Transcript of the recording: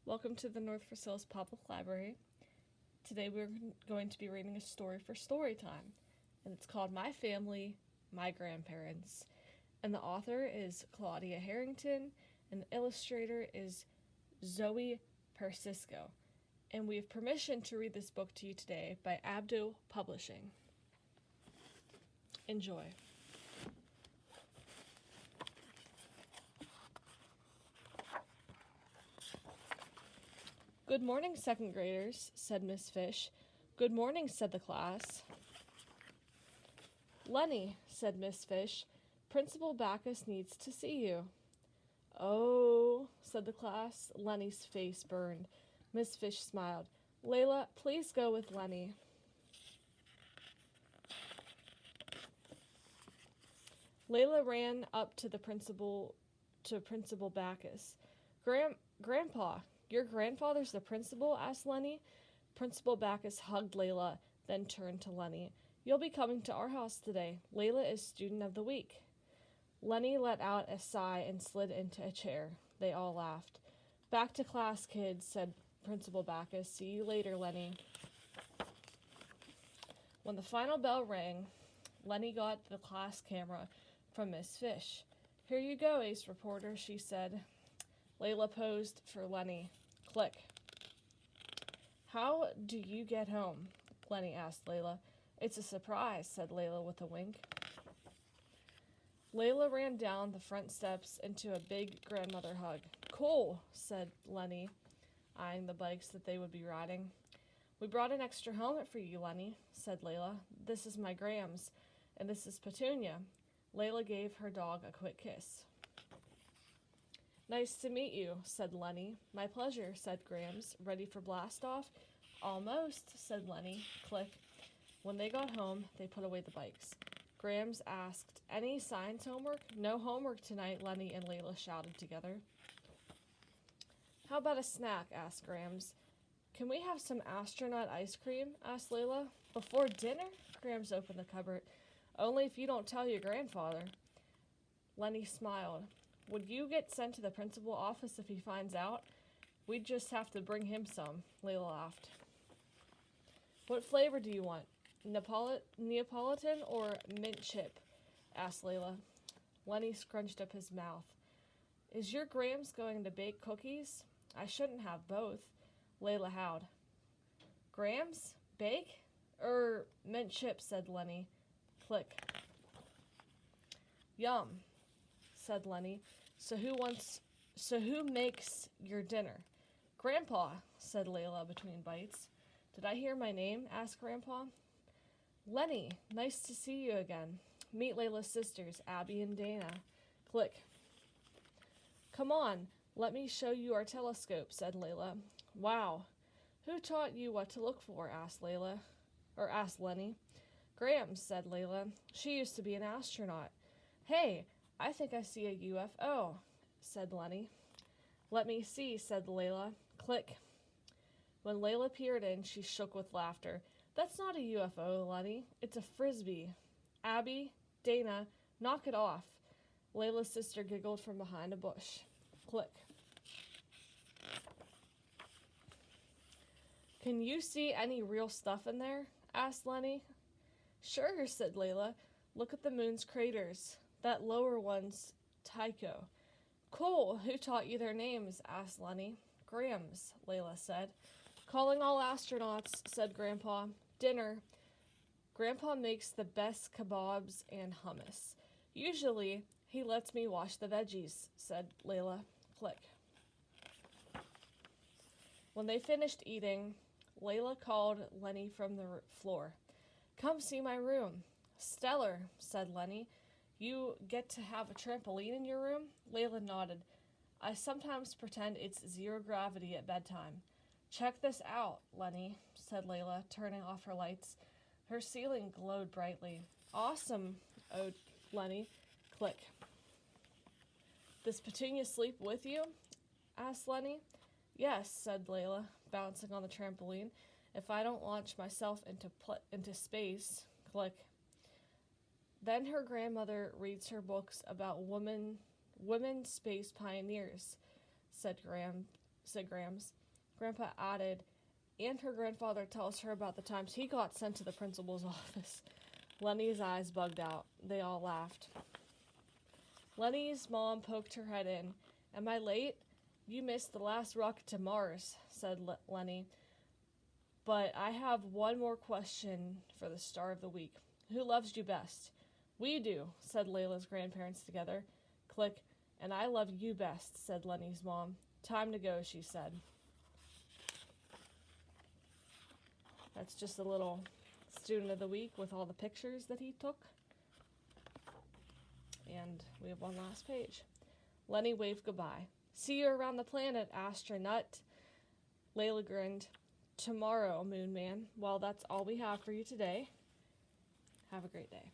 Welcome to the North Versailles Public Library. Today we're going to be reading a story for story time, and it's called My Family, My Grandparents. And the author is Claudia Harrington, and the illustrator is Zoe Persisco. And we have permission to read this book to you today by Abdo Publishing. Enjoy. Good morning, second graders, said Miss Fish. Good morning, said the class. Lenny, said Miss Fish, Principal Bacchus needs to see you. Oh, said the class. Lenny's face burned. Miss Fish smiled. Layla, please go with Lenny. Layla ran up to Principal Bacchus. Grandpa, your grandfather's the principal? Asked Lenny. Principal Bacchus hugged Layla, then turned to Lenny. You'll be coming to our house today. Layla is student of the week. Lenny let out a sigh and slid into a chair. They all laughed. Back to class, kids, said Principal Bacchus. See you later, Lenny. When the final bell rang, Lenny got the class camera from Miss Fish. Here you go, ace reporter, she said. Layla posed for Lenny. Click. How do you get home? Lenny asked Layla. It's a surprise, said Layla with a wink. Layla ran down the front steps into a big grandmother hug. Cool, said Lenny, eyeing the bikes that they would be riding. We brought an extra helmet for you, Lenny, said Layla. This is my Grams, and this is Petunia. Layla gave her dog a quick kiss. Nice to meet you, said Lenny. My pleasure, said Grams. Ready for blast-off? Almost, said Lenny. Click. When they got home, they put away the bikes. Grams asked, Any science homework? No homework tonight, Lenny and Layla shouted together. How about a snack? Asked Grams. Can we have some astronaut ice cream? Asked Layla. Before dinner? Grams opened the cupboard. Only if you don't tell your grandfather. Lenny smiled. Would you get sent to the principal office if he finds out? We'd just have to bring him some, Layla laughed. What flavor do you want? Neapolitan or mint chip? Asked Layla. Lenny scrunched up his mouth. Is your Grams going to bake cookies? I shouldn't have both, Layla howled. Grams? Bake? Mint chip, said Lenny. Click. Yum, said Lenny. So who makes your dinner? Grandpa, said Layla between bites. Did I hear my name? Asked Grandpa. Lenny, nice to see you again. Meet Layla's sisters, Abby and Dana. Click. Come on, let me show you our telescope, said Layla. Wow. Who taught you what to look for? Asked Lenny. Grams, said Layla. She used to be an astronaut. Hey, I think I see a UFO, said Lenny. Let me see, said Layla. Click. When Layla peered in, she shook with laughter. That's not a UFO, Lenny. It's a frisbee. Abby, Dana, knock it off. Layla's sister giggled from behind a bush. Click. Can you see any real stuff in there? Asked Lenny. Sure, said Layla. Look at the moon's craters. That lower one's Tycho. Cool. Who taught you their names? Asked Lenny. Grams, Layla said. Calling all astronauts, said Grandpa. Dinner. Grandpa makes the best kebabs and hummus. Usually, he lets me wash the veggies, said Layla. Click. When they finished eating, Layla called Lenny from the floor. Come see my room. Stellar, said Lenny. You get to have a trampoline in your room? Layla nodded. I sometimes pretend it's zero gravity at bedtime. Check this out, Lenny, said Layla, turning off her lights. Her ceiling glowed brightly. Awesome, owed Lenny. Click. Does Petunia sleep with you? Asked Lenny. Yes, said Layla, bouncing on the trampoline. If I don't launch myself into space. Click. Then her grandmother reads her books about women space pioneers, said said Grams. Grandpa added, and her grandfather tells her about the times he got sent to the principal's office. Lenny's eyes bugged out. They all laughed. Lenny's mom poked her head in. Am I late? You missed the last rocket to Mars, said Lenny. But I have one more question for the star of the week. Who loves you best? We do, said Layla's grandparents together. Click. And I love you best, said Lenny's mom. Time to go, she said. That's just a little student of the week with all the pictures that he took. And we have one last page. Lenny waved goodbye. See you around the planet, astronaut. Layla grinned. Tomorrow, Moon Man. Well, that's all we have for you today. Have a great day.